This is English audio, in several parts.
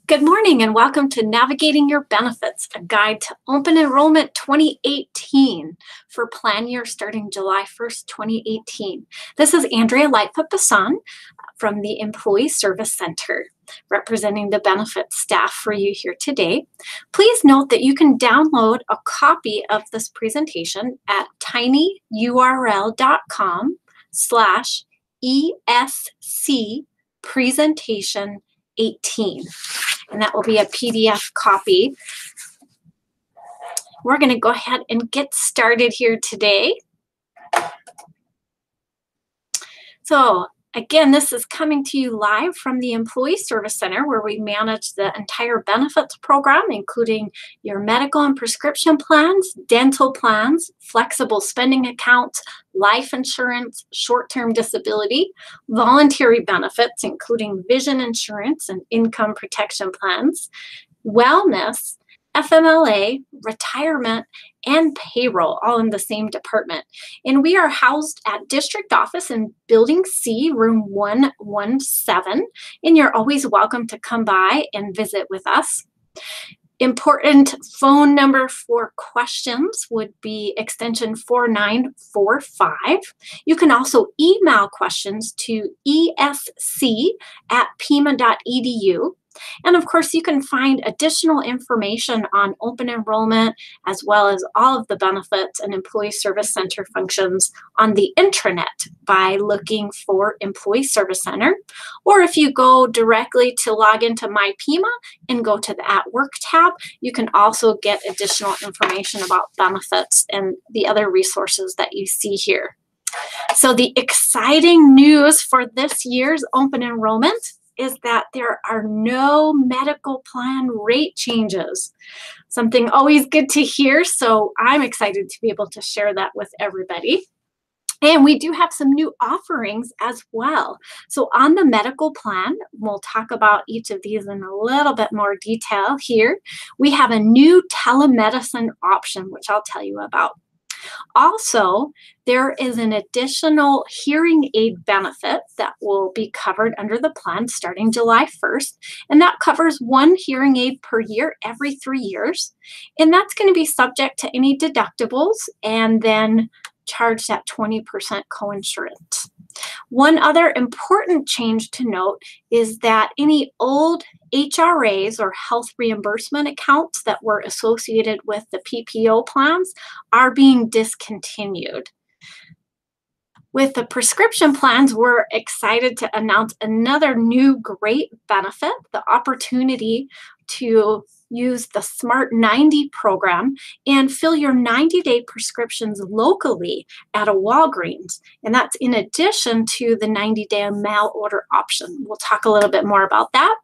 Good morning and welcome to Navigating Your Benefits, a guide to Open Enrollment 2018 for plan year starting July 1st, 2018. This is Andrea Lightfoot-Bassan from the Employee Service Center, representing the benefits staff for you here today. Please note that you can download a copy of this presentation at tinyurl.com/ESC presentation 18. And that will be a PDF copy. We're going to go ahead and get started here today. So again, this is coming to you live from the Employee Service Center, where we manage the entire benefits program, including your medical and prescription plans, dental plans, flexible spending accounts, life insurance, short-term disability, voluntary benefits, including vision insurance and income protection plans, wellness, FMLA, retirement, and payroll, all in the same department. And we are housed at District Office in Building C, Room 117, and you're always welcome to come by and visit with us. Important phone number for questions would be extension 4945. You can also email questions to esc@pima.edu. And of course, you can find additional information on open enrollment, as well as all of the benefits and Employee Service Center functions on the intranet by looking for Employee Service Center. Or if you go directly to log into My PIMA and go to the At Work tab, you can also get additional information about benefits and the other resources that you see here. So the exciting news for this year's open enrollment is that there are no medical plan rate changes. Something always good to hear, so I'm excited to be able to share that with everybody. And we do have some new offerings as well. So on the medical plan, we'll talk about each of these in a little bit more detail here. We have a new telemedicine option, which I'll tell you about. Also, there is an additional hearing aid benefit that will be covered under the plan starting July 1st, and that covers one hearing aid per year every 3 years, and that's going to be subject to any deductibles and then charged at 20% coinsurance. One other important change to note is that any old HRAs or health reimbursement accounts that were associated with the PPO plans are being discontinued. With the prescription plans, we're excited to announce another new great benefit, the opportunity to use the Smart 90 program and fill your 90-day prescriptions locally at a Walgreens. And that's in addition to the 90-day mail order option. We'll talk a little bit more about that.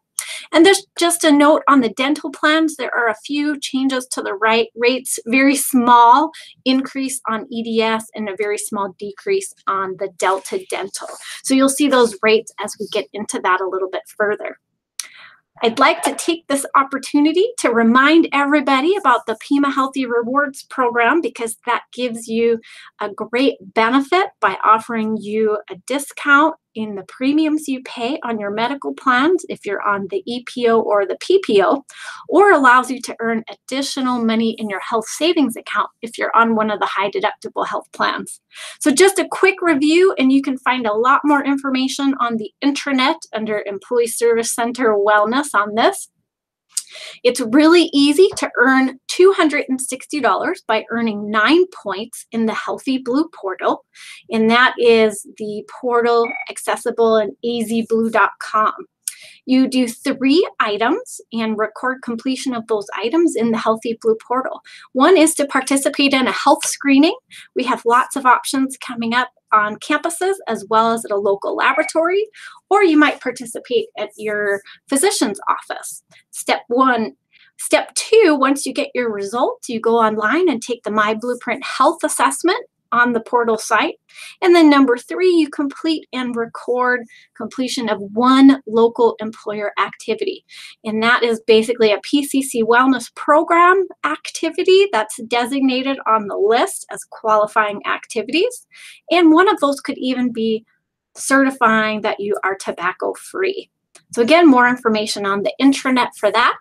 And there's just a note on the dental plans. There are a few changes to the rates, very small increase on EDS and a very small decrease on the Delta Dental. So you'll see those rates as we get into that a little bit further. I'd like to take this opportunity to remind everybody about the PIMA Healthy Rewards program, because that gives you a great benefit by offering you a discount in the premiums you pay on your medical plans if you're on the EPO or the PPO, or allows you to earn additional money in your health savings account if you're on one of the high deductible health plans. So just a quick review, and you can find a lot more information on the intranet under Employee Service Center Wellness on this. It's really easy to earn $260 by earning 9 points in the Healthy Blue portal, and that is the portal accessible at azblue.com. You do 3 items and record completion of those items in the Healthy Blue portal. One is to participate in a health screening. We have lots of options coming up on campuses as well as at a local laboratory, or you might participate at your physician's office. Step 1. Step 2, once you get your results, you go online and take the My Blueprint Health Assessment on the portal site. And then number 3, you complete and record completion of one local employer activity. And that is basically a PCC wellness program activity that's designated on the list as qualifying activities. And one of those could even be certifying that you are tobacco free. So again, more information on the intranet for that.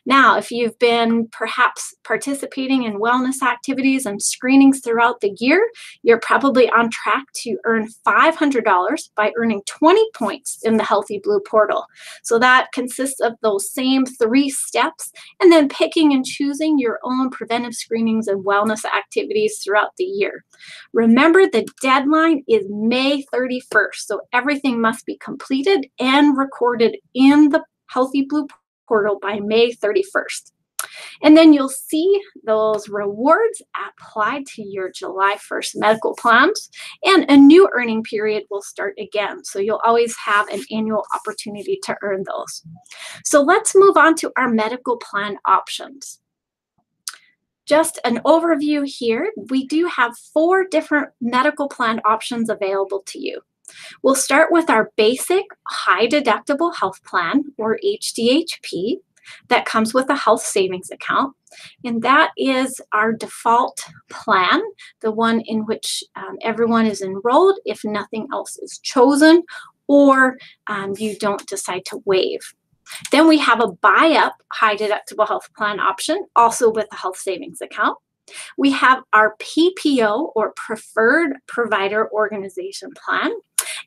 Now, if you've been perhaps participating in wellness activities and screenings throughout the year, you're probably on track to earn $500 by earning 20 points in the Healthy Blue portal. So that consists of those same 3 steps and then picking and choosing your own preventive screenings and wellness activities throughout the year. Remember, the deadline is May 31st, so everything must be completed and recorded in the Healthy Blue portal by May 31st. And then you'll see those rewards applied to your July 1st medical plans, and a new earning period will start again. So you'll always have an annual opportunity to earn those. So let's move on to our medical plan options. Just an overview here, we do have 4 different medical plan options available to you. We'll start with our basic high deductible health plan, or HDHP, that comes with a health savings account. And that is our default plan, the one in which everyone is enrolled if nothing else is chosen or you don't decide to waive. Then we have a buy-up high deductible health plan option, also with a health savings account. We have our PPO, or Preferred Provider Organization plan,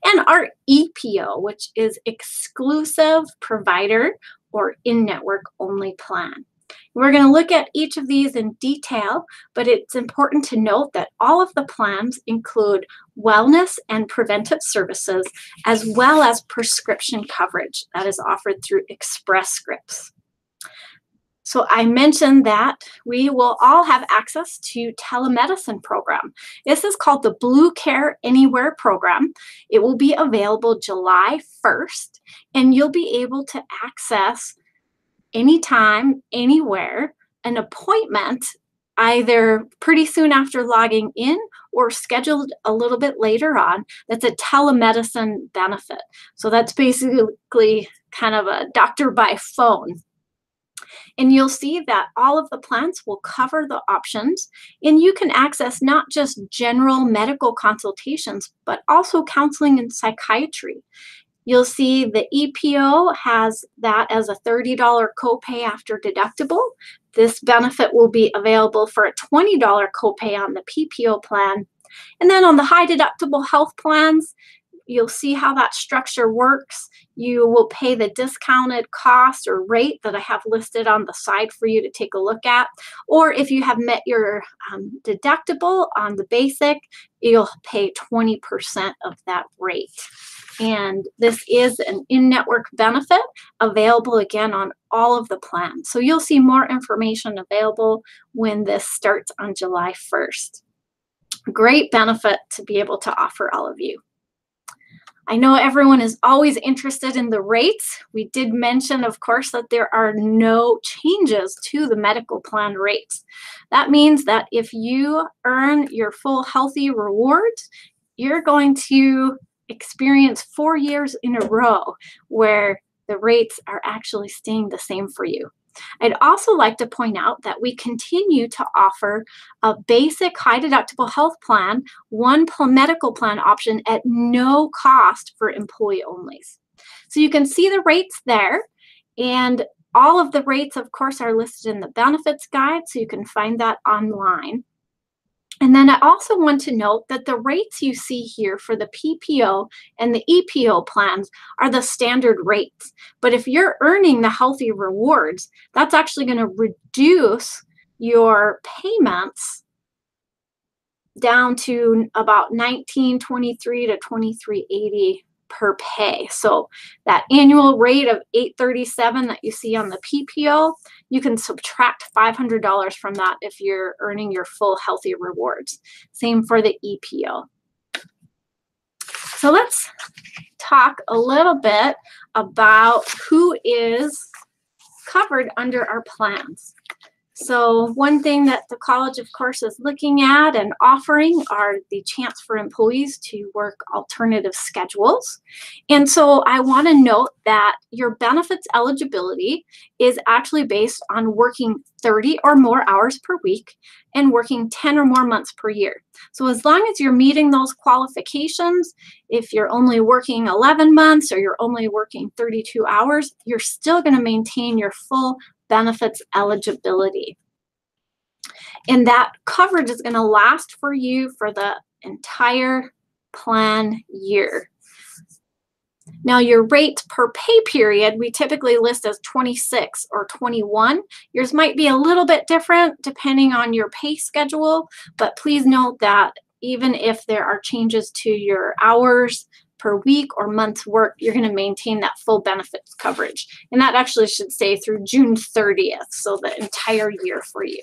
and our EPO, which is Exclusive Provider or In-Network Only plan. We're going to look at each of these in detail, but it's important to note that all of the plans include wellness and preventive services, as well as prescription coverage that is offered through Express Scripts. So I mentioned that we will all have access to telemedicine program. This is called the Blue Care Anywhere program. It will be available July 1st, and you'll be able to access anytime, anywhere, an appointment either pretty soon after logging in or scheduled a little bit later on. That's a telemedicine benefit. So that's basically kind of a doctor by phone. And you'll see that all of the plans will cover the options, and you can access not just general medical consultations, but also counseling and psychiatry. You'll see the EPO has that as a $30 copay after deductible. This benefit will be available for a $20 copay on the PPO plan. And then on the high deductible health plans, you'll see how that structure works. You will pay the discounted cost or rate that I have listed on the side for you to take a look at. Or if you have met your deductible on the basic, you'll pay 20% of that rate. And this is an in-network benefit available again on all of the plans. So you'll see more information available when this starts on July 1st. Great benefit to be able to offer all of you. I know everyone is always interested in the rates. We did mention, of course, that there are no changes to the medical plan rates. That means that if you earn your full healthy rewards, you're going to experience 4 years in a row where the rates are actually staying the same for you. I'd also like to point out that we continue to offer a basic high deductible health plan, one medical plan option at no cost for employee onlys. So you can see the rates there, and all of the rates, of course, are listed in the benefits guide, so you can find that online. And then I also want to note that the rates you see here for the PPO and the EPO plans are the standard rates. But if you're earning the healthy rewards, that's actually going to reduce your payments down to about $19.23 to $23.80 per pay. So that annual rate of $837 that you see on the PPO, you can subtract $500 from that if you're earning your full healthy rewards. Same for the EPO. So let's talk a little bit about who is covered under our plans. So one thing that the college, of course, is looking at and offering are the chance for employees to work alternative schedules. And so I want to note that your benefits eligibility is actually based on working 30 or more hours per week and working 10 or more months per year. So as long as you're meeting those qualifications, if you're only working 11 months or you're only working 32 hours, you're still going to maintain your full benefits eligibility. And that coverage is going to last for you for the entire plan year. Now, your rate per pay period, we typically list as 26 or 21. Yours might be a little bit different depending on your pay schedule, but please note that even if there are changes to your hours per week or month's work, you're going to maintain that full benefits coverage. And that actually should say through June 30th, so the entire year for you.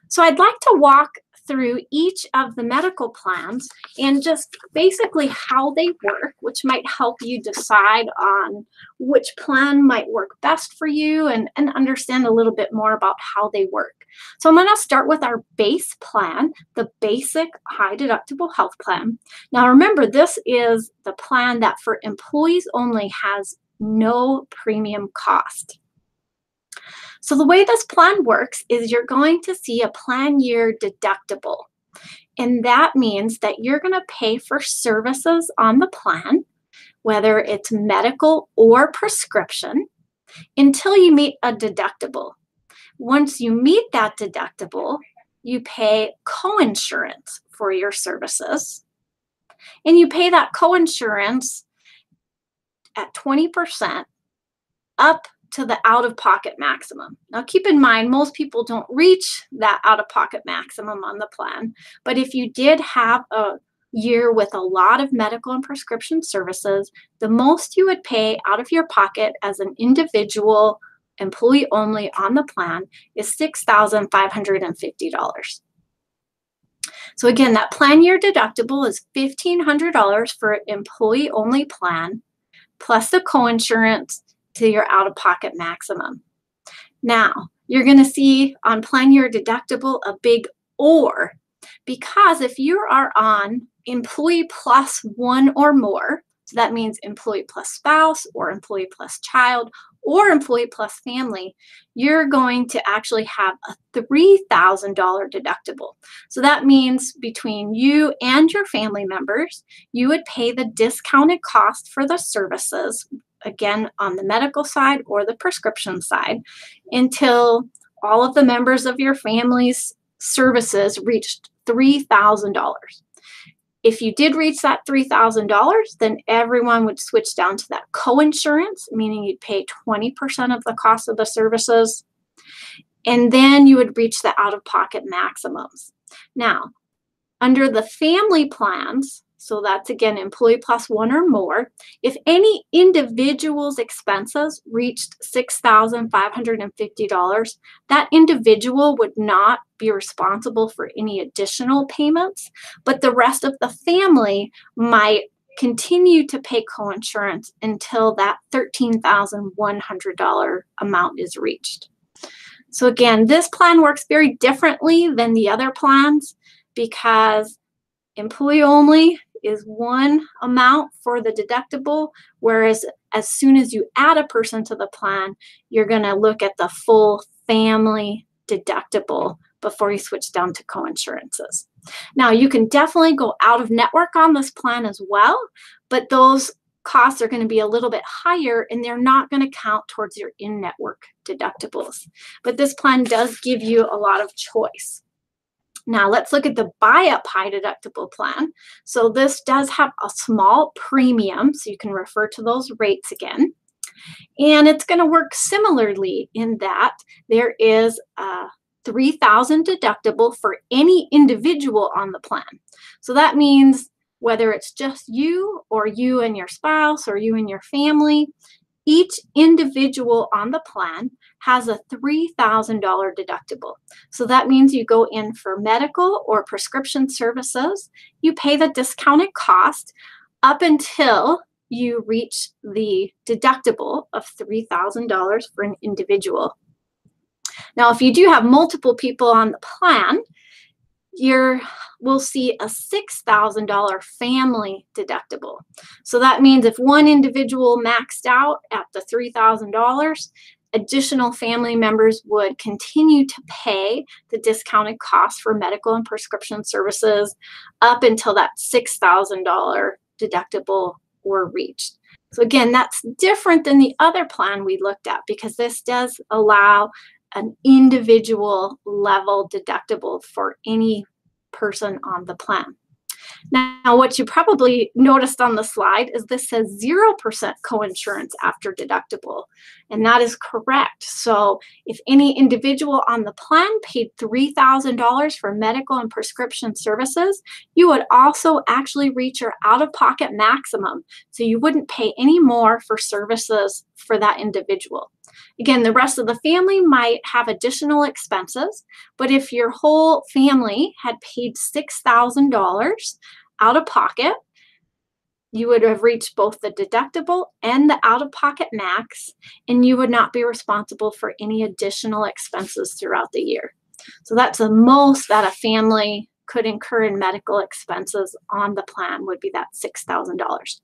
So I'd like to walk through each of the medical plans and just basically how they work, which might help you decide on which plan might work best for you and understand a little bit more about how they work. So I'm going to start with our base plan, the basic high deductible health plan. Now remember, this is the plan that for employees only has no premium cost. So the way this plan works is you're going to see a plan year deductible. And that means that you're going to pay for services on the plan, whether it's medical or prescription, until you meet a deductible. Once you meet that deductible, you pay coinsurance for your services. And you pay that coinsurance at 20% up to the out-of-pocket maximum. Now keep in mind, most people don't reach that out-of-pocket maximum on the plan, but if you did have a year with a lot of medical and prescription services, the most you would pay out of your pocket as an individual employee only on the plan is $6,550. So again, that plan year deductible is $1,500 for an employee only plan, plus the coinsurance to your out-of-pocket maximum. Now, you're going to see on plan year deductible a big or, because if you are on employee plus one or more, so that means employee plus spouse or employee plus child or employee plus family, you're going to actually have a $3,000 deductible. So that means between you and your family members, you would pay the discounted cost for the services, again, on the medical side or the prescription side, until all of the members of your family's services reached $3,000. If you did reach that $3,000, then everyone would switch down to that coinsurance, meaning you'd pay 20% of the cost of the services, and then you would reach the out-of-pocket maximums. Now, under the family plans, so that's again employee plus one or more, if any individual's expenses reached $6,550, that individual would not be responsible for any additional payments, but the rest of the family might continue to pay coinsurance until that $13,100 amount is reached. So again, this plan works very differently than the other plans because employee only is one amount for the deductible, whereas as soon as you add a person to the plan, you're going to look at the full family deductible before you switch down to coinsurances. Now, you can definitely go out of network on this plan as well, but those costs are going to be a little bit higher and they're not going to count towards your in-network deductibles. But this plan does give you a lot of choice. Now let's look at the buy-up high deductible plan. So this does have a small premium, so you can refer to those rates again. And it's going to work similarly in that there is a $3,000 deductible for any individual on the plan. So that means whether it's just you or you and your spouse or you and your family, each individual on the plan has a $3,000 deductible. So that means you go in for medical or prescription services, you pay the discounted cost up until you reach the deductible of $3,000 for an individual. Now, if you do have multiple people on the plan, we'll see a $6,000 family deductible. So that means if one individual maxed out at the $3,000, Additional family members would continue to pay the discounted cost for medical and prescription services up until that $6,000 deductible were reached. So again, that's different than the other plan we looked at because this does allow an individual level deductible for any person on the plan. Now, what you probably noticed on the slide is this says 0% coinsurance after deductible, and that is correct. So if any individual on the plan paid $3,000 for medical and prescription services, you would also actually reach your out-of-pocket maximum. So you wouldn't pay any more for services for that individual. Again, the rest of the family might have additional expenses, but if your whole family had paid $6,000 out of pocket, you would have reached both the deductible and the out-of-pocket max, and you would not be responsible for any additional expenses throughout the year. So that's the most that a family could incur in medical expenses on the plan would be that $6,000.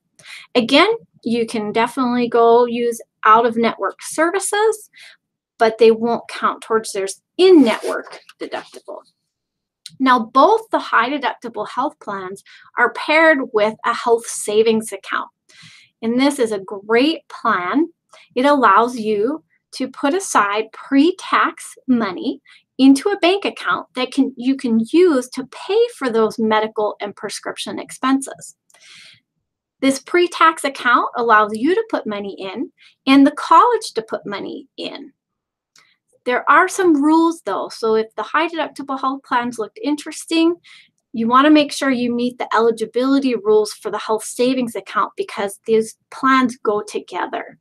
Again, you can definitely go use out-of-network services, but they won't count towards their in-network deductible. Now, both the high deductible health plans are paired with a health savings account. And this is a great plan. It allows you to put aside pre-tax money into a bank account that you can use to pay for those medical and prescription expenses. This pre-tax account allows you to put money in and the college to put money in. There are some rules though, so if the high deductible health plans looked interesting, you want to make sure you meet the eligibility rules for the health savings account because these plans go together.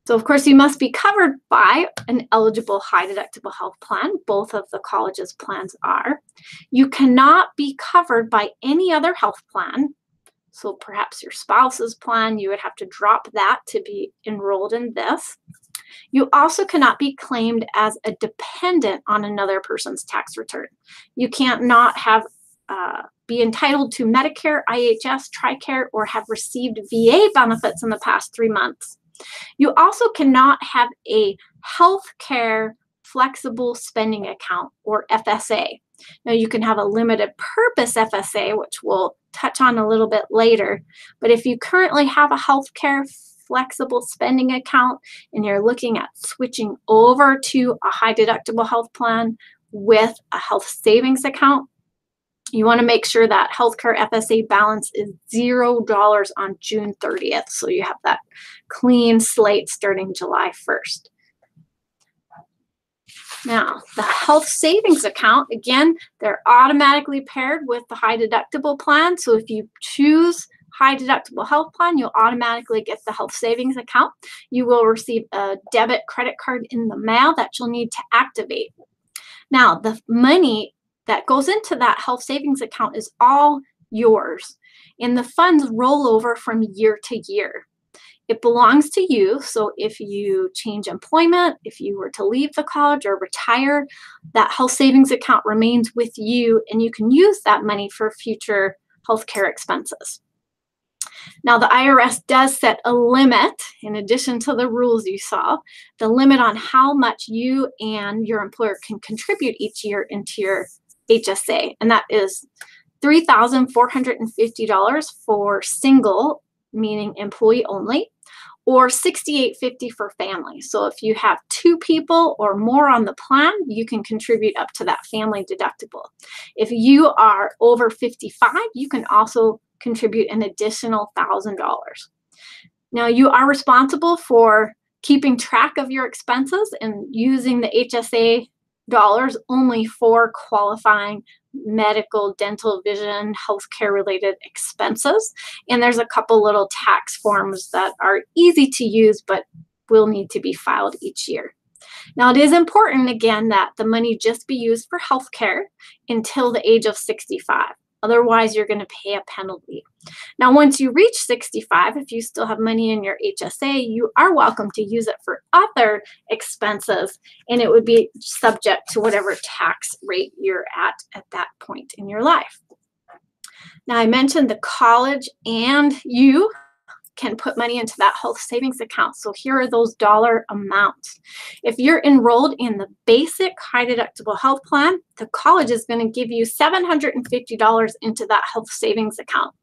So of course you must be covered by an eligible high deductible health plan. Both of the college's plans are. You cannot be covered by any other health plan. So perhaps your spouse's plan, you would have to drop that to be enrolled in this. You also cannot be claimed as a dependent on another person's tax return. You can't not have be entitled to Medicare, IHS, TRICARE, or have received VA benefits in the past 3 months. You also cannot have a healthcare flexible spending account or FSA. Now you can have a limited purpose FSA, which we'll touch on a little bit later, but if you currently have a healthcare flexible spending account and you're looking at switching over to a high deductible health plan with a health savings account, you want to make sure that healthcare FSA balance is $0 on June 30th. So you have that clean slate starting July 1st. Now, the health savings account, again, they're automatically paired with the high deductible plan. So if you choose high deductible health plan, you'll automatically get the health savings account. You will receive a debit credit card in the mail that you'll need to activate. Now, the money that goes into that health savings account is all yours, and the funds roll over from year to year. It belongs to you, so if you change employment, if you were to leave the college or retire, that health savings account remains with you, and you can use that money for future healthcare expenses. Now, the IRS does set a limit, in addition to the rules you saw, the limit on how much you and your employer can contribute each year into your HSA, and that is $3,450 for single, meaning employee only, or $6,850 for family. So if you have 2 people or more on the plan, you can contribute up to that family deductible. If you are over 55, you can also contribute an additional $1,000. Now, you are responsible for keeping track of your expenses and using the HSA dollars only for qualifying medical, dental, vision, healthcare related expenses. And there's a couple little tax forms that are easy to use, but will need to be filed each year. Now, it is important, again, that the money just be used for healthcare until the age of 65. Otherwise, you're going to pay a penalty. Now, once you reach 65, if you still have money in your HSA, you are welcome to use it for other expenses, and it would be subject to whatever tax rate you're at that point in your life. Now, I mentioned the college and you can put money into that health savings account. So here are those dollar amounts. If you're enrolled in the basic high deductible health plan, the college is going to give you $750 into that health savings account.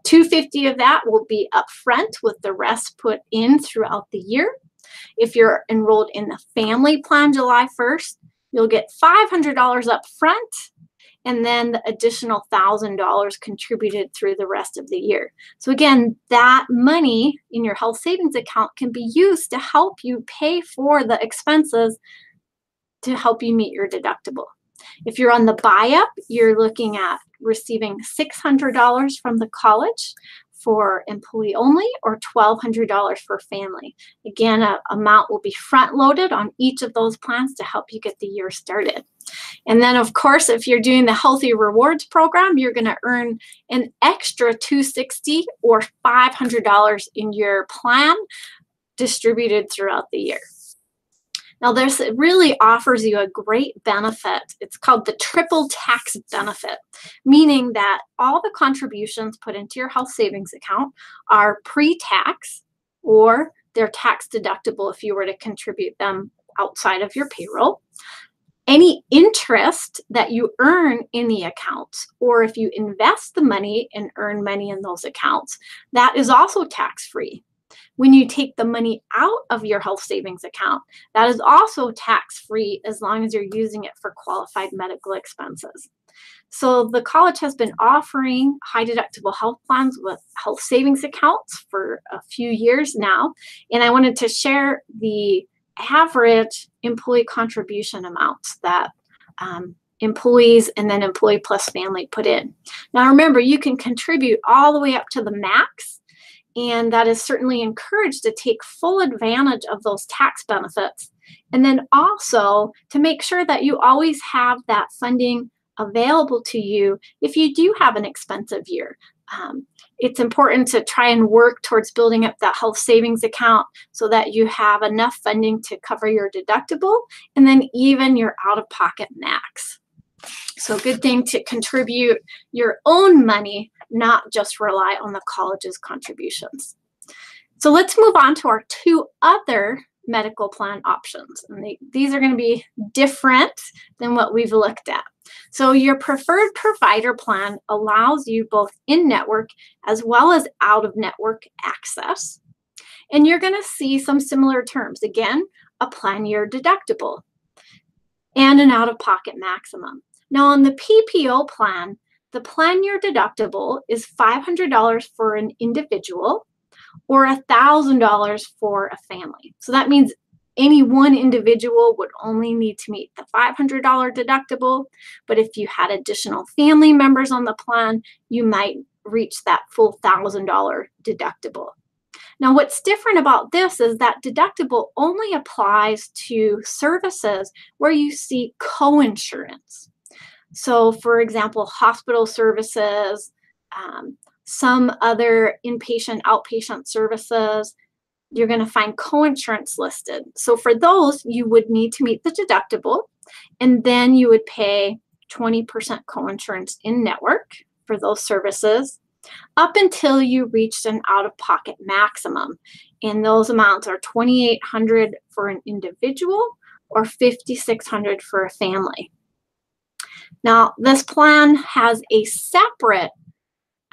$250 of that will be upfront, with the rest put in throughout the year. If you're enrolled in the family plan July 1st, you'll get $500 up front, and then the additional $1,000 contributed through the rest of the year. So again, that money in your health savings account can be used to help you pay for the expenses to help you meet your deductible. If you're on the buy-up, you're looking at receiving $600 from the college for employee only, or $1,200 for family. Again, an amount will be front-loaded on each of those plans to help you get the year started. And then, of course, if you're doing the Healthy Rewards program, you're going to earn an extra $260 or $500 in your plan distributed throughout the year. Now, this really offers you a great benefit. It's called the triple tax benefit, meaning that all the contributions put into your health savings account are pre-tax, or they're tax deductible if you were to contribute them outside of your payroll. Any interest that you earn in the accounts, or if you invest the money and earn money in those accounts, that is also tax-free. When you take the money out of your health savings account, that is also tax-free as long as you're using it for qualified medical expenses. So the college has been offering high deductible health plans with health savings accounts for a few years now, and I wanted to share the average employee contribution amounts that employees and then employee plus family put in. Now remember, you can contribute all the way up to the max, and that is certainly encouraged to take full advantage of those tax benefits. And then also to make sure that you always have that funding available to you if you do have an expensive year. It's important to try and work towards building up that health savings account so that you have enough funding to cover your deductible and then even your out-of-pocket max. So good thing to contribute your own money, not just rely on the college's contributions. So let's move on to our two other medical plan options. And these are going to be different than what we've looked at. So your preferred provider plan allows you both in-network as well as out-of-network access. And you're going to see some similar terms. Again, a plan year deductible and an out-of-pocket maximum. Now on the PPO plan, the plan year deductible is $500 for an individual or $1,000 for a family. So that means any one individual would only need to meet the $500 deductible, but if you had additional family members on the plan, you might reach that full $1,000 deductible. Now, what's different about this is that deductible only applies to services where you see co-insurance. So, for example, hospital services, some other inpatient, outpatient services, you're going to find co-insurance listed. So for those, you would need to meet the deductible, and then you would pay 20% co-insurance in network for those services up until you reached an out-of-pocket maximum. And those amounts are $2,800 for an individual or $5,600 for a family. Now, this plan has a separate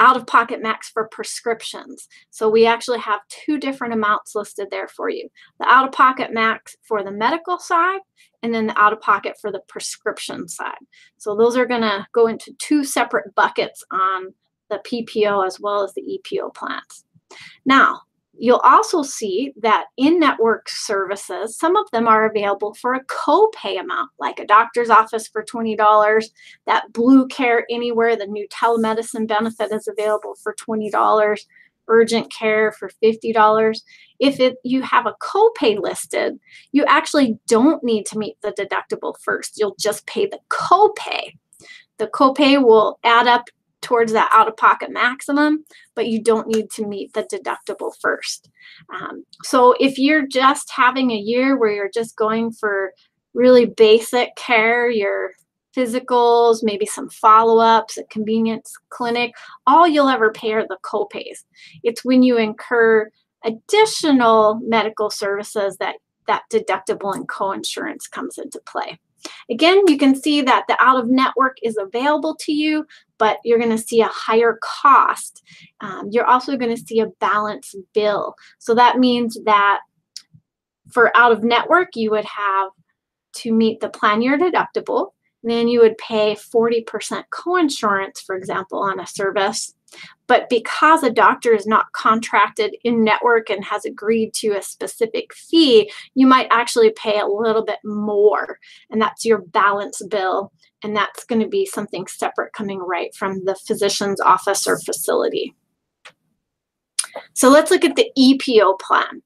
out-of-pocket max for prescriptions. So we actually have two different amounts listed there for you. The out-of-pocket max for the medical side, and then the out-of-pocket for the prescription side. So those are going to go into two separate buckets on the PPO as well as the EPO plans. Now, you'll also see that in-network services, some of them are available for a co-pay amount, like a doctor's office for $20, that Blue Care Anywhere, the new telemedicine benefit, is available for $20, urgent care for $50. If you have a co-pay listed, you actually don't need to meet the deductible first. You'll just pay the co-pay. The co-pay will add up towards that out-of-pocket maximum, but you don't need to meet the deductible first. So if you're just having a year where you're just going for really basic care, you're physicals, maybe some follow-ups, a convenience clinic, all you'll ever pay are the copays. It's when you incur additional medical services that that deductible and coinsurance comes into play. Again, you can see that the out-of-network is available to you, but you're going to see a higher cost. You're also going to see a balance bill. So that means that for out-of-network, you would have to meet the plan year deductible. Then you would pay 40% coinsurance, for example, on a service. But because a doctor is not contracted in network and has agreed to a specific fee, you might actually pay a little bit more. And that's your balance bill. And that's going to be something separate coming right from the physician's office or facility. So let's look at the EPO plan.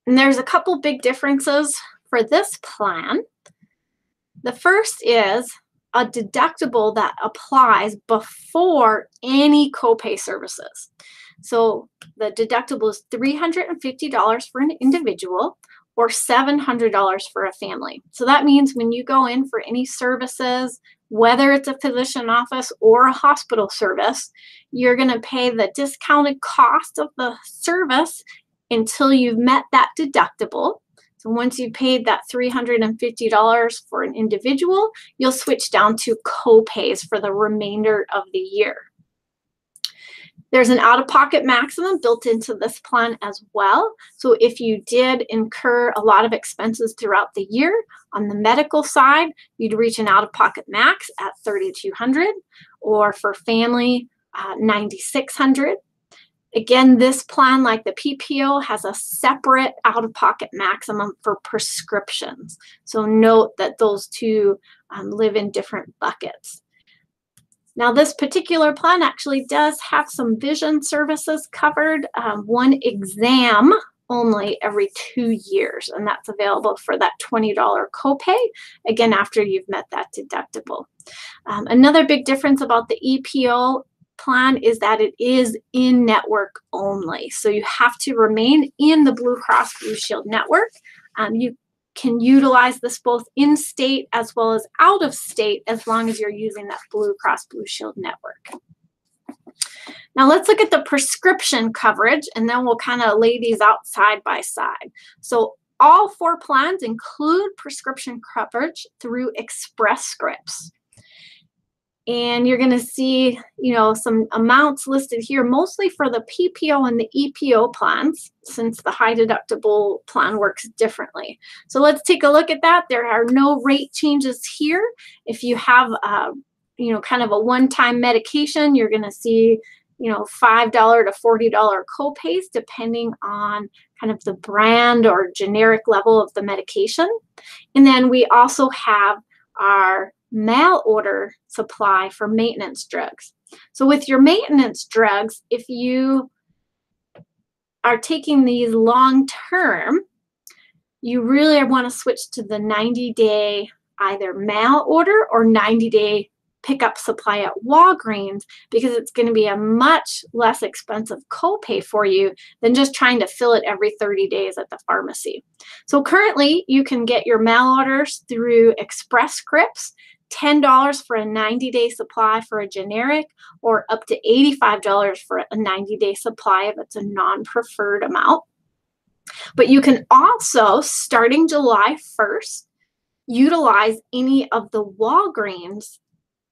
And there's a couple big differences for this plan. The first is a deductible that applies before any copay services. So the deductible is $350 for an individual or $700 for a family. So that means when you go in for any services, whether it's a physician office or a hospital service, you're going to pay the discounted cost of the service until you've met that deductible. So once you've paid that $350 for an individual, you'll switch down to co-pays for the remainder of the year. There's an out-of-pocket maximum built into this plan as well. So if you did incur a lot of expenses throughout the year, on the medical side, you'd reach an out-of-pocket max at $3,200, or for family, $9,600. Again, this plan, like the PPO, has a separate out-of-pocket maximum for prescriptions. So note that those two live in different buckets. Now, this particular plan actually does have some vision services covered, one exam only every 2 years, and that's available for that $20 copay, again, after you've met that deductible. Another big difference about the EPO plan is that it is in network only. So you have to remain in the Blue Cross Blue Shield network. You can utilize this both in state as well as out of state as long as you're using that Blue Cross Blue Shield network. Now let's look at the prescription coverage, and then we'll kind of lay these out side by side. So all 4 plans include prescription coverage through Express Scripts. And you're going to see, some amounts listed here, mostly for the PPO and the EPO plans, since the high deductible plan works differently. So let's take a look at that. There are no rate changes here. If you have, kind of a one-time medication, you're going to see, $5 to $40 copays, depending on kind of the brand or generic level of the medication. And then we also have our mail order supply for maintenance drugs. So with your maintenance drugs, if you are taking these long term, you really want to switch to the 90-day either mail order or 90-day pickup supply at Walgreens, because it's going to be a much less expensive copay for you than just trying to fill it every 30 days at the pharmacy. So currently you can get your mail orders through Express Scripts, $10 for a 90-day supply for a generic, or up to $85 for a 90-day supply if it's a non-preferred amount. But you can also, starting July 1st, utilize any of the Walgreens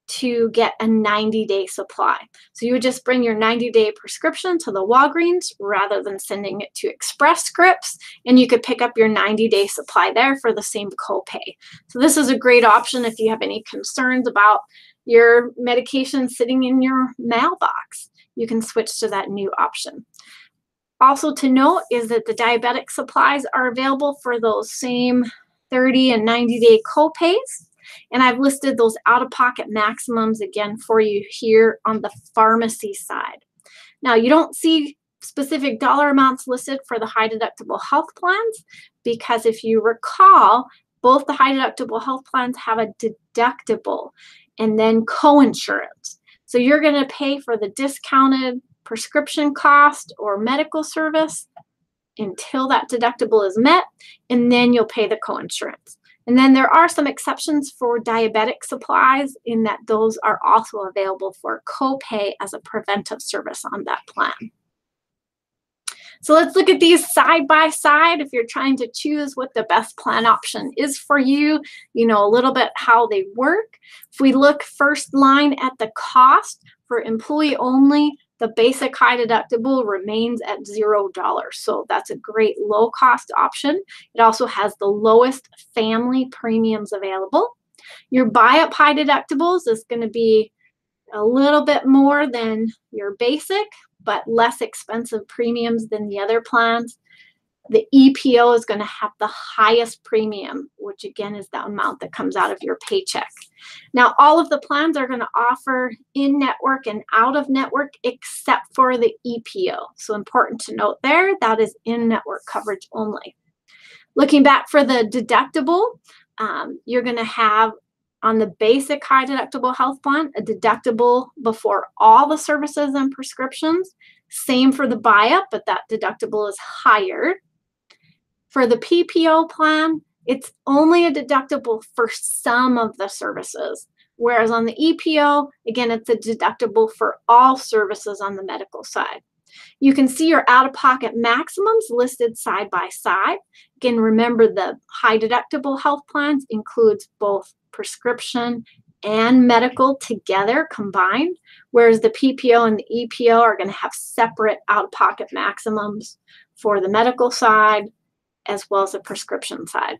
to get a 90-day supply. So you would just bring your 90-day prescription to the Walgreens rather than sending it to Express Scripts, and you could pick up your 90-day supply there for the same copay. So this is a great option if you have any concerns about your medication sitting in your mailbox. You can switch to that new option. Also to note is that the diabetic supplies are available for those same 30 and 90-day copays. And I've listed those out-of-pocket maximums again for you here on the pharmacy side. Now, you don't see specific dollar amounts listed for the high deductible health plans, because if you recall, both the high deductible health plans have a deductible and then coinsurance. So you're going to pay for the discounted prescription cost or medical service until that deductible is met, and then you'll pay the coinsurance. And then there are some exceptions for diabetic supplies in that those are also available for copay as a preventive service on that plan. So let's look at these side by side. If you're trying to choose what the best plan option is for you, you know a little bit how they work. If we look first line at the cost for employee only, the basic high deductible remains at $0. So that's a great low cost option. It also has the lowest family premiums available. Your buy-up high deductibles is going to be a little bit more than your basic, but less expensive premiums than the other plans. The EPO is going to have the highest premium, which again is the amount that comes out of your paycheck. Now, all of the plans are going to offer in-network and out-of-network except for the EPO. So important to note there, that is in-network coverage only. Looking back for the deductible, you're going to have on the basic high deductible health plan, a deductible before all the services and prescriptions. Same for the buy-up, but that deductible is higher. For the PPO plan, it's only a deductible for some of the services. Whereas on the EPO, again, it's a deductible for all services on the medical side. You can see your out-of-pocket maximums listed side by side. Again, remember the high deductible health plans includes both prescription and medical together combined, whereas the PPO and the EPO are going to have separate out-of-pocket maximums for the medical side as well as the prescription side.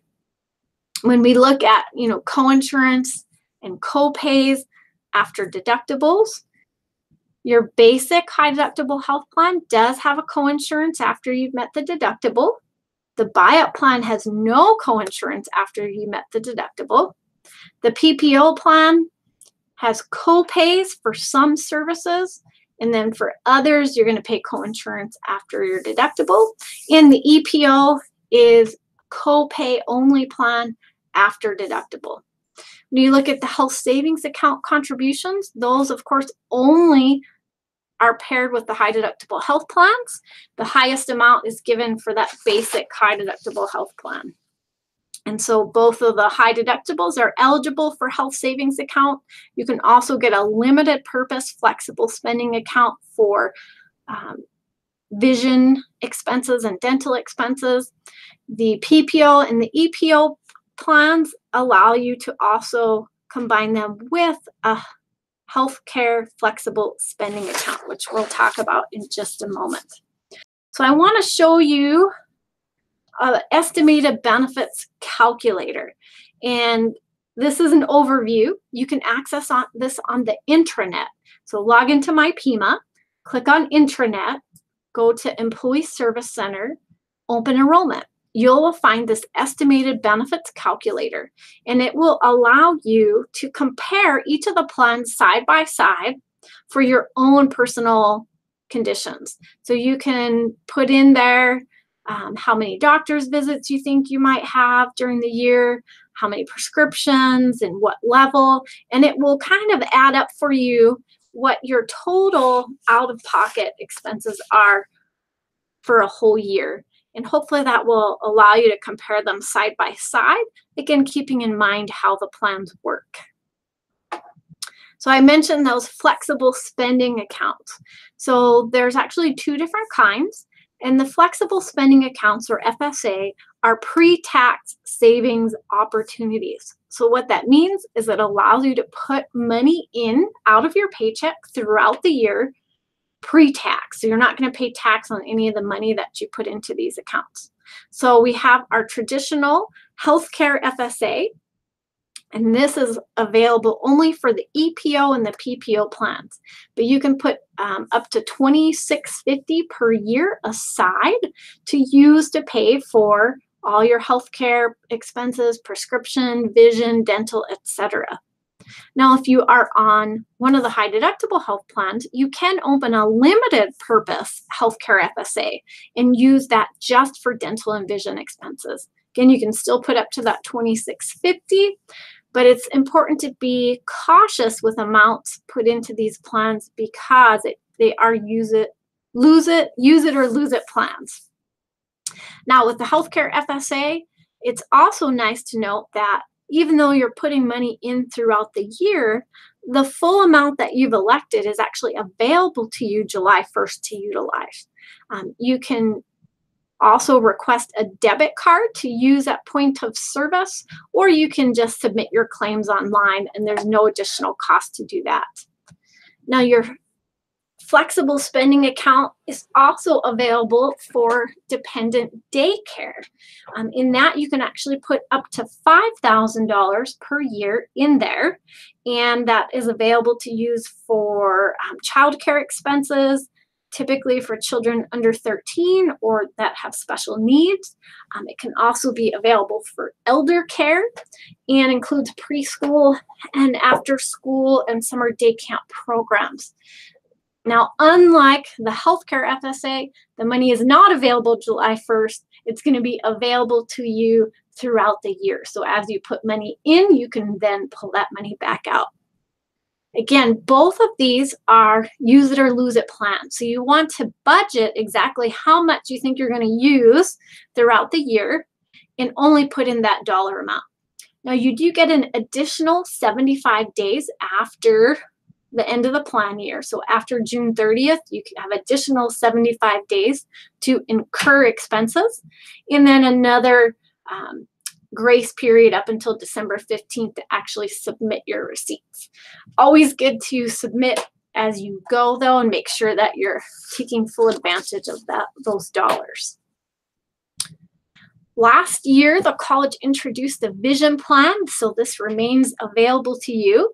When we look at, coinsurance and copays after deductibles, your basic high deductible health plan does have a coinsurance after you've met the deductible. The buy-up plan has no coinsurance after you met the deductible. The PPO plan has copays for some services, and then for others, you're going to pay coinsurance after your deductible. And the EPO is copay only plan after deductible. When you look at the health savings account contributions, those, of course, only are paired with the high deductible health plans. The highest amount is given for that basic high deductible health plan. And so both of the high deductibles are eligible for health savings account. You can also get a limited purpose flexible spending account for vision expenses and dental expenses. The PPO and the EPO plans allow you to also combine them with a healthcare flexible spending account, which we'll talk about in just a moment. So I want to show you an estimated benefits calculator. And this is an overview. You can access this on the intranet. So log into My PIMA, click on intranet, go to Employee Service Center, open enrollment. You'll find this estimated benefits calculator, and it will allow you to compare each of the plans side by side for your own personal conditions. So you can put in there how many doctor's visits you think you might have during the year, how many prescriptions and what level, and it will kind of add up for you what your total out-of-pocket expenses are for a whole year. And hopefully that will allow you to compare them side by side, again, keeping in mind how the plans work. So I mentioned those flexible spending accounts. So there's actually two different kinds. And the flexible spending accounts, or FSA, are pre-tax savings opportunities. So what that means is it allows you to put money in out of your paycheck throughout the year pre-tax. So you're not going to pay tax on any of the money that you put into these accounts. So we have our traditional healthcare FSA, and this is available only for the EPO and the PPO plans. But you can put up to $26.50 per year aside to use to pay for all your healthcare expenses, prescription, vision, dental, etc. Now, if you are on one of the high deductible health plans, you can open a limited purpose healthcare FSA and use that just for dental and vision expenses. Again, you can still put up to that $26.50, but it's important to be cautious with amounts put into these plans because they are use it or lose it plans. Now, with the healthcare FSA, It's also nice to note that even though you're putting money in throughout the year, the full amount that you've elected is actually available to you July 1st to utilize. You can also request a debit card to use at point of service, or you can just submit your claims online and there's no additional cost to do that. Now, your flexible spending account is also available for dependent daycare. In that, you can actually put up to $5,000 per year in there, and that is available to use for childcare expenses, typically for children under 13 or that have special needs. It can also be available for elder care and includes preschool and after school and summer day camp programs. Now, unlike the healthcare FSA, the money is not available July 1st. It's going to be available to you throughout the year. So as you put money in, you can then pull that money back out. Again, both of these are use it or lose it plans. So you want to budget exactly how much you think you're going to use throughout the year and only put in that dollar amount. Now, you do get an additional 75 days after the end of the plan year. So after June 30th, you can have additional 75 days to incur expenses, and then another grace period up until December 15th to actually submit your receipts. Always good to submit as you go, though, and make sure that you're taking full advantage of those dollars. Last year, the college introduced the vision plan, so this remains available to you.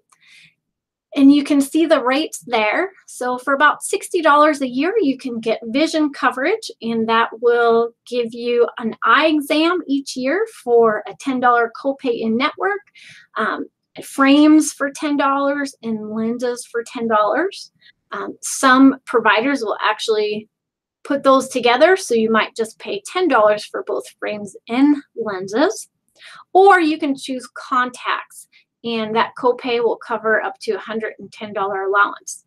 And you can see the rates there. So for about $60 a year, you can get vision coverage, and that will give you an eye exam each year for a $10 copay in network, frames for $10, and lenses for $10. Some providers will actually put those together, so you might just pay $10 for both frames and lenses. Or you can choose contacts, and that copay will cover up to $110 allowance.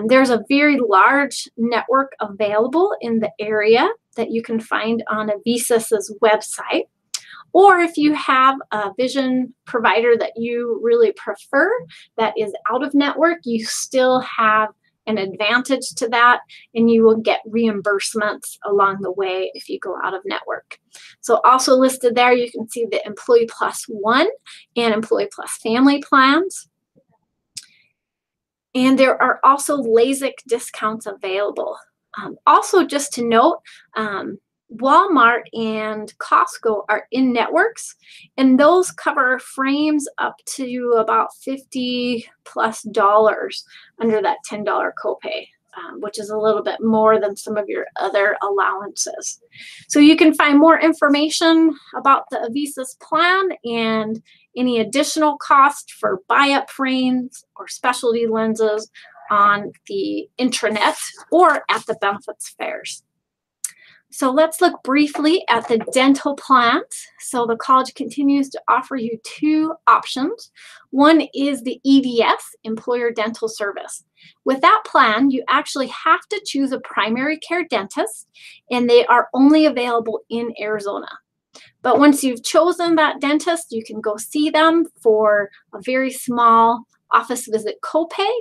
There's a very large network available in the area that you can find on Avisas's website. Or if you have a vision provider that you really prefer that is out of network, you still have an advantage to that, and you will get reimbursements along the way if you go out of network. So also listed there, you can see the Employee Plus One and Employee Plus Family plans. And there are also LASIK discounts available. Also, just to note, Walmart and Costco are in networks, and those cover frames up to about $50+ under that $10 copay, which is a little bit more than some of your other allowances. So you can find more information about the Avisas plan and any additional cost for buy-up frames or specialty lenses on the intranet or at the benefits fairs. So let's look briefly at the dental plans. So the college continues to offer you two options. One is the EDS, Employer Dental Service. With that plan, you actually have to choose a primary care dentist, and they are only available in Arizona. But once you've chosen that dentist, you can go see them for a very small office visit copay,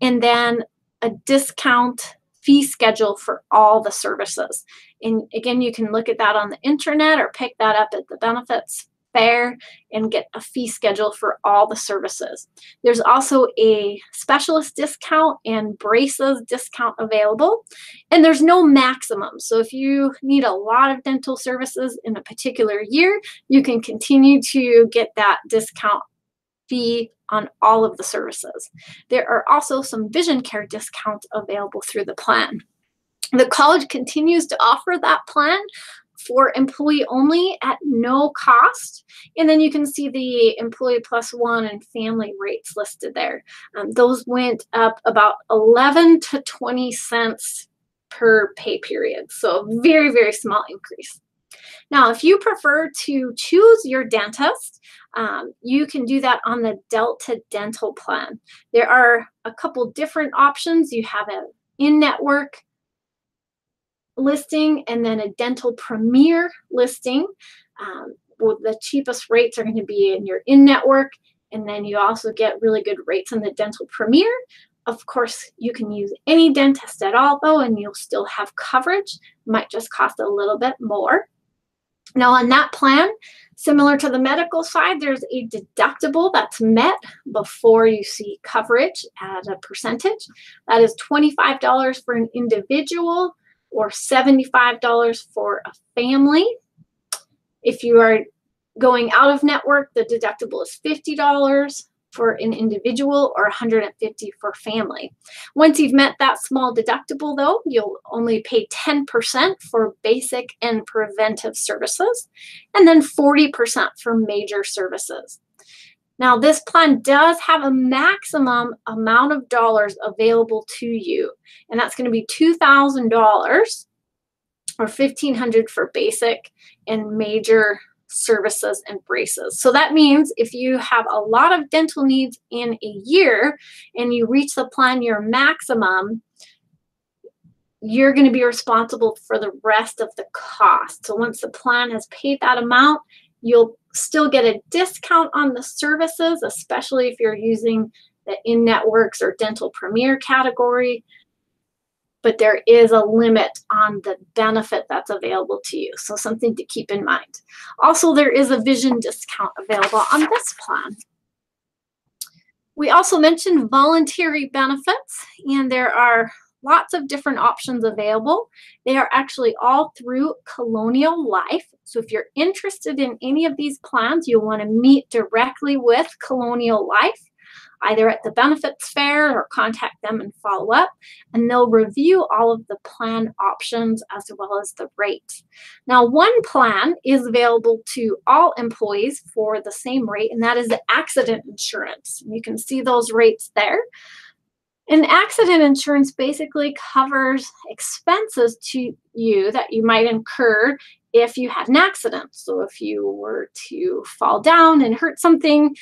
and then a discount fee schedule for all the services. And again, you can look at that on the internet or pick that up at the benefits fair and get a fee schedule for all the services. There's also a specialist discount and braces discount available, and there's no maximum. So if you need a lot of dental services in a particular year, you can continue to get that discount fee on all of the services. There are also some vision care discounts available through the plan. The college continues to offer that plan for employee only at no cost. And then you can see the Employee Plus One and family rates listed there. Those went up about 11 to 20 cents per pay period. So very, very small increase. Now, if you prefer to choose your dentist, you can do that on the Delta Dental plan. There are a couple different options. You have an in-network listing and then a dental premier listing. the cheapest rates are going to be in your in-network, and then you also get really good rates in the Dental Premier. Of course, you can use any dentist at all, though, and you'll still have coverage. Might just cost a little bit more. Now, on that plan, similar to the medical side, there's a deductible that's met before you see coverage at a percentage. That is $25 for an individual or $75 for a family. If you are going out of network, the deductible is $50 for an individual or $150 for family. Once you've met that small deductible, though, you'll only pay 10% for basic and preventive services, and then 40% for major services. Now, this plan does have a maximum amount of dollars available to you, and that's going to be $2,000 or $1,500 for basic and major services and braces. So that means if you have a lot of dental needs in a year and you reach the plan your maximum, you're going to be responsible for the rest of the cost. So once the plan has paid that amount, you'll still get a discount on the services, especially if you're using the in-networks or Dental Premier category. But there is a limit on the benefit that's available to you. So something to keep in mind. Also, there is a vision discount available on this plan. We also mentioned voluntary benefits, and there are lots of different options available. They are actually all through Colonial Life. So if you're interested in any of these plans, you'll want to meet directly with Colonial Life, either at the benefits fair or contact them and follow up, and they'll review all of the plan options as well as the rates. Now, one plan is available to all employees for the same rate, and that is the accident insurance. You can see those rates there. And accident insurance basically covers expenses to you that you might incur if you had an accident. So if you were to fall down and hurt something,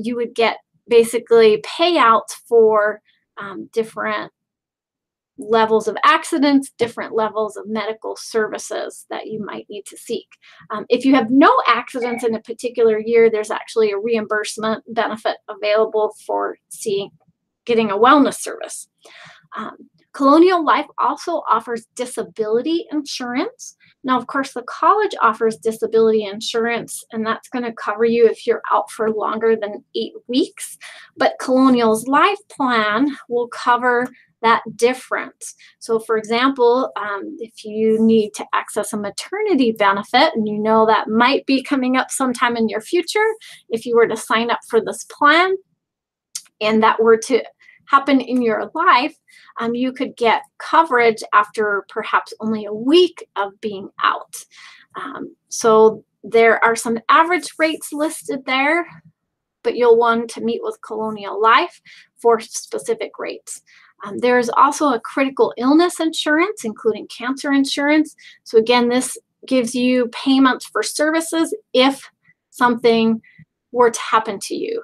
you would get basically payouts for different levels of accidents, different levels of medical services that you might need to seek. If you have no accidents in a particular year, there's actually a reimbursement benefit available for getting a wellness service. Colonial Life also offers disability insurance. Now, of course, the college offers disability insurance, and that's going to cover you if you're out for longer than 8 weeks. But Colonial's Life plan will cover that difference. So, for example, if you need to access a maternity benefit, and you know that might be coming up sometime in your future, if you were to sign up for this plan, and that were to happen in your life, you could get coverage after perhaps only a week of being out. So there are some average rates listed there, but you'll want to meet with Colonial Life for specific rates. There's also a critical illness insurance, including cancer insurance. So again, this gives you payments for services if something were to happen to you.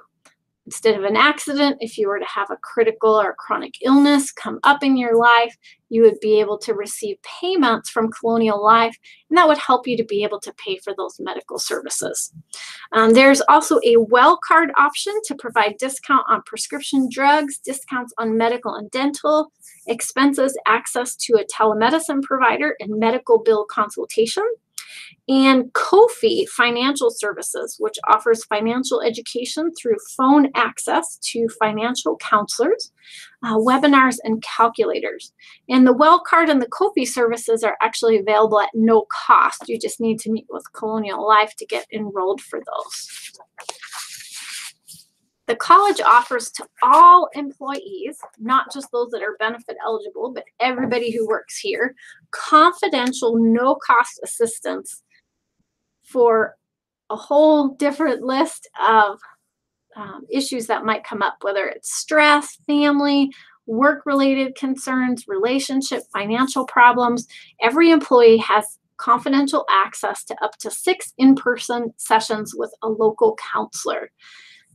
Instead of an accident, if you were to have a critical or chronic illness come up in your life, you would be able to receive payments from Colonial Life, and that would help you to be able to pay for those medical services. There's also a well card option to provide discount on prescription drugs, discounts on medical and dental expenses, access to a telemedicine provider, and medical bill consultation. And Kofi Financial Services, which offers financial education through phone access to financial counselors, webinars, and calculators. And the Well Card and the Kofi services are actually available at no cost. You just need to meet with Colonial Life to get enrolled for those. The college offers to all employees, not just those that are benefit eligible, but everybody who works here, confidential, no-cost assistance for a whole different list of issues that might come up, whether it's stress, family, work-related concerns, relationship, financial problems. Every employee has confidential access to up to 6 in-person sessions with a local counselor.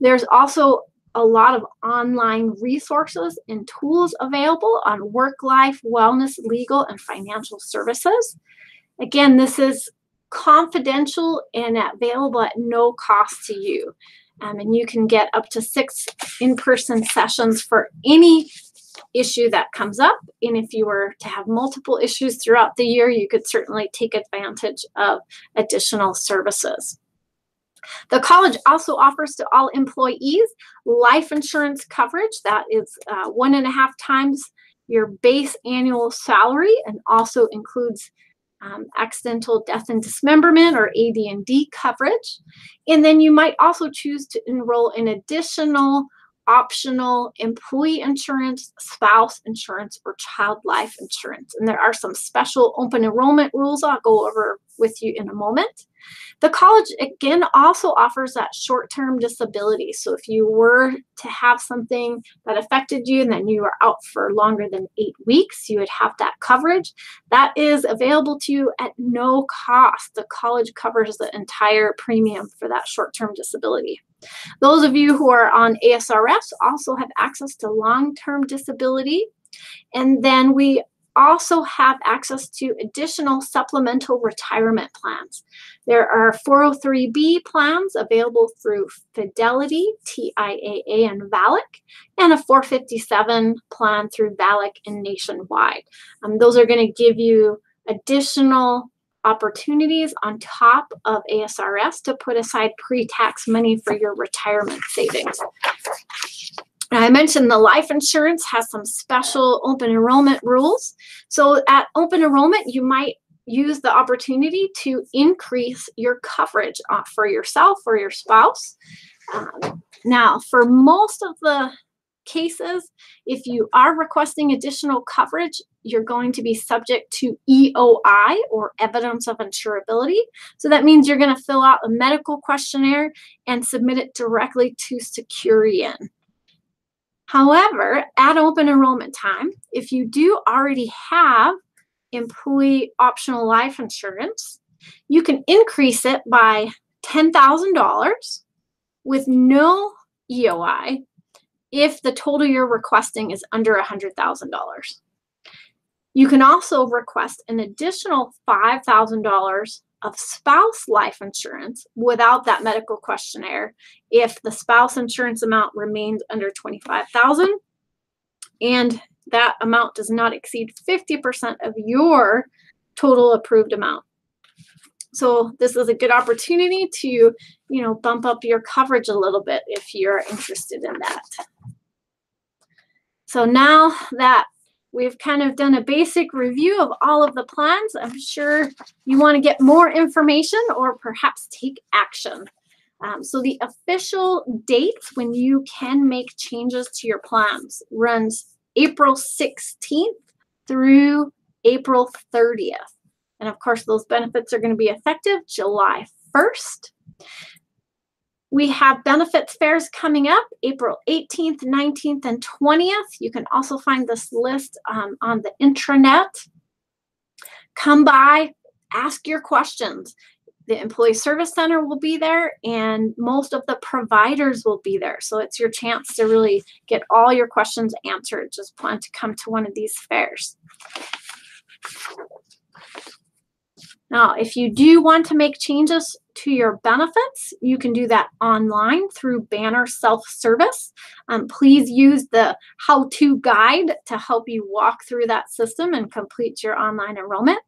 There's also a lot of online resources and tools available on work life, wellness, legal, and financial services. Again, this is confidential and available at no cost to you. And you can get up to 6 in-person sessions for any issue that comes up. And if you were to have multiple issues throughout the year, you could certainly take advantage of additional services. The college also offers to all employees life insurance coverage that is 1.5 times your base annual salary, and also includes accidental death and dismemberment, or AD&D coverage. And then you might also choose to enroll in additional optional employee insurance, spouse insurance, or child life insurance. And there are some special open enrollment rules I'll go over with you in a moment. The college, again, also offers that short-term disability. So if you were to have something that affected you and then you were out for longer than 8 weeks, you would have that coverage. That is available to you at no cost. The college covers the entire premium for that short-term disability. Those of you who are on ASRS also have access to long-term disability. And then we also have access to additional supplemental retirement plans. There are 403B plans available through Fidelity, TIAA, and VALIC, and a 457 plan through VALIC and Nationwide. Those are going to give you additional opportunities on top of ASRS to put aside pre-tax money for your retirement savings. Now, I mentioned the life insurance has some special open enrollment rules. So at open enrollment, you might use the opportunity to increase your coverage for yourself or your spouse. Now, for most of the cases, if you are requesting additional coverage, you're going to be subject to EOI, or evidence of insurability. So that means you're going to fill out a medical questionnaire and submit it directly to Securian. However, at open enrollment time, if you do already have employee optional life insurance, you can increase it by $10,000 with no EOI if the total you're requesting is under $100,000. You can also request an additional $5,000 of spouse life insurance without that medical questionnaire if the spouse insurance amount remains under $25,000 and that amount does not exceed 50% of your total approved amount. So this is a good opportunity to, bump up your coverage a little bit if you're interested in that. So now that we've kind of done a basic review of all of the plans, I'm sure you want to get more information or perhaps take action. So the official dates when you can make changes to your plans runs April 16th through April 30th. And of course, those benefits are going to be effective July 1st. We have benefits fairs coming up April 18th, 19th, and 20th. You can also find this list on the intranet. Come by, ask your questions. The Employee Service Center will be there, and most of the providers will be there. So it's your chance to really get all your questions answered. Just plan to come to one of these fairs. Now, if you do want to make changes to your benefits, you can do that online through Banner Self-Service. Please use the how-to guide to help you walk through that system and complete your online enrollment.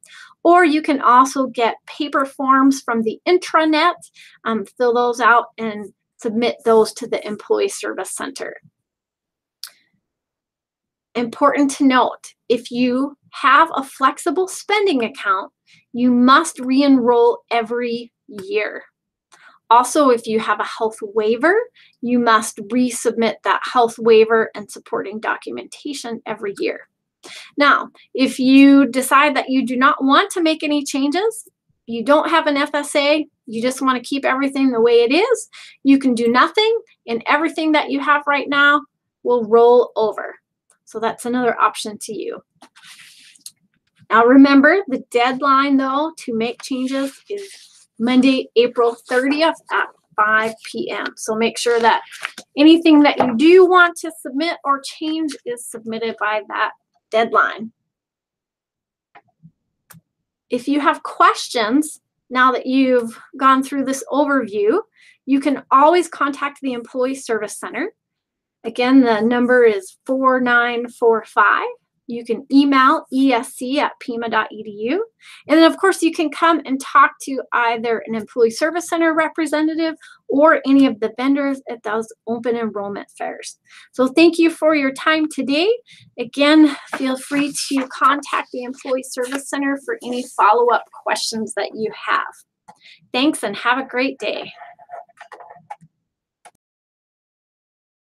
Or you can also get paper forms from the intranet, fill those out, and submit those to the Employee Service Center. Important to note, if you have a flexible spending account, you must re-enroll every year. Also, if you have a health waiver, you must resubmit that health waiver and supporting documentation every year. Now, if you decide that you do not want to make any changes, you don't have an FSA, you just want to keep everything the way it is, you can do nothing, and everything that you have right now will roll over. So that's another option to you. Now remember, the deadline though to make changes is Monday, April 30th at 5 p.m. So make sure that anything that you do want to submit or change is submitted by that deadline. If you have questions, Now that you've gone through this overview, you can always contact the Employee Service Center. Again, the number is 4945. You can email esc@pima.edu. And then, of course, you can come and talk to either an Employee Service Center representative or any of the vendors at those open enrollment fairs. So thank you for your time today. Again, feel free to contact the Employee Service Center for any follow-up questions that you have. Thanks and have a great day.